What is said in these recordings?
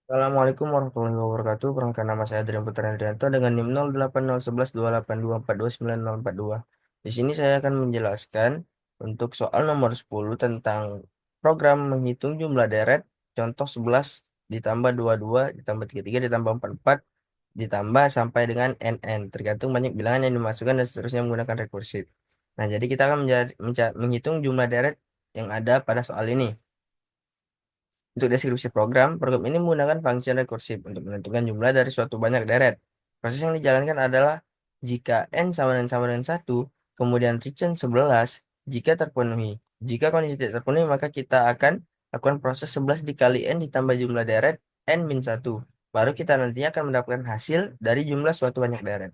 Assalamualaikum warahmatullahi wabarakatuh. Perkenalkan nama saya Adrian Putra Adrianto dengan NIM 08011282429042. Di sini saya akan menjelaskan untuk soal nomor 10 tentang program menghitung jumlah deret, contoh 11 ditambah 22 ditambah 33 ditambah 44 ditambah sampai dengan NN, tergantung banyak bilangan yang dimasukkan dan seterusnya menggunakan rekursif. Nah, jadi kita akan menghitung jumlah deret yang ada pada soal ini. Untuk deskripsi program ini menggunakan fungsi rekursif untuk menentukan jumlah dari suatu banyak deret. Proses yang dijalankan adalah jika n sama dengan 1, kemudian return 11 jika terpenuhi. Jika kondisi tidak terpenuhi, maka kita akan lakukan proses 11 dikali n ditambah jumlah deret n-1. Baru kita nantinya akan mendapatkan hasil dari jumlah suatu banyak deret.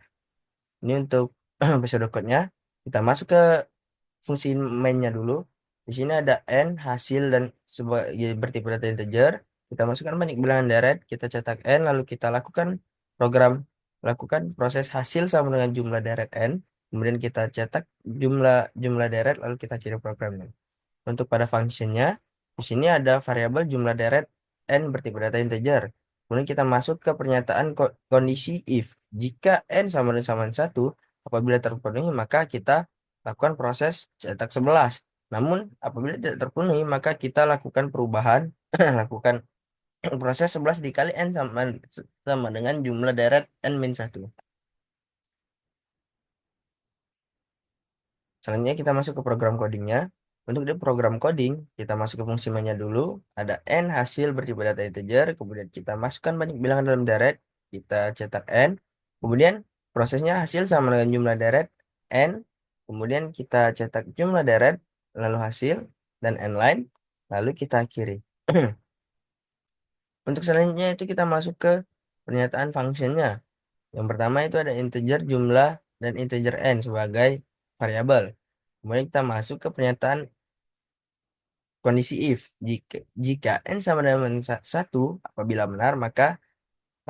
Ini untuk episode code-nya. Kita masuk ke fungsi mainnya dulu. Di sini ada n hasil dan sebagai bertipe data integer. Kita masukkan banyak bilangan deret, kita cetak n, lalu kita program lakukan proses hasil sama dengan jumlah deret n. Kemudian kita cetak jumlah jumlah deret, lalu kita kirim programnya. Untuk pada functionnya, di sini ada variabel jumlah deret n bertipe data integer. Kemudian kita masuk ke pernyataan kondisi if. Jika n sama dengan 1, apabila terpenuhi maka kita lakukan proses cetak 11. Namun apabila tidak terpenuhi maka kita lakukan perubahan, lakukan proses 11 dikali n sama dengan jumlah deret n-1. Selanjutnya kita masuk ke program codingnya. Untuk di program coding, kita masuk ke fungsi mainnya dulu. Ada n hasil bertipe data integer. Kemudian kita masukkan banyak bilangan dalam deret. Kita cetak n. Kemudian prosesnya hasil sama dengan jumlah deret n. Kemudian kita cetak jumlah deret, lalu hasil, dan n line. Lalu kita akhiri. Untuk selanjutnya itu kita masuk ke pernyataan functionnya. Yang pertama itu ada integer jumlah dan integer n sebagai variabel. Kemudian kita masuk ke pernyataan kondisi if. Jika n sama dengan 1, apabila benar maka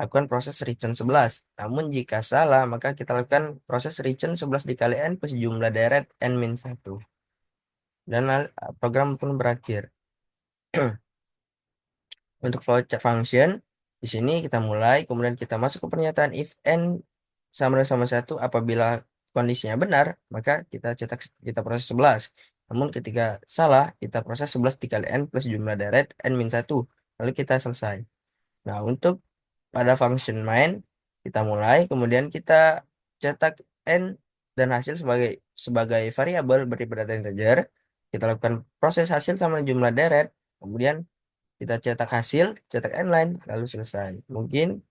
lakukan proses return 11. Namun jika salah maka kita lakukan proses return 11 dikali n plus jumlah deret n-1. Dan program pun berakhir. Untuk flowchart function, di sini kita mulai, kemudian kita masuk ke pernyataan if n sama 1, apabila kondisinya benar, maka kita proses 11. Namun ketika salah, kita proses 11 dikali n plus jumlah deret n-1, lalu kita selesai. Nah, untuk pada function main, kita mulai, kemudian kita cetak n dan hasil sebagai variabel bertipe data integer. Kita lakukan proses hasil sama jumlah deret, kemudian kita cetak hasil, cetak n line, lalu selesai. Mungkin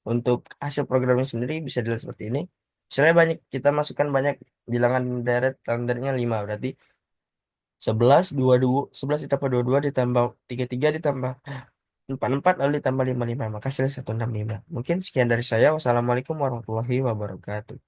untuk hasil programnya sendiri bisa dilihat seperti ini. Misalnya kita masukkan banyak bilangan deret, deretnya 5, berarti 11, 22, 11 ditambah 22 ditambah 33 ditambah 44 lalu ditambah 55. Maka hasilnya 165. Mungkin sekian dari saya. Wassalamualaikum warahmatullahi wabarakatuh.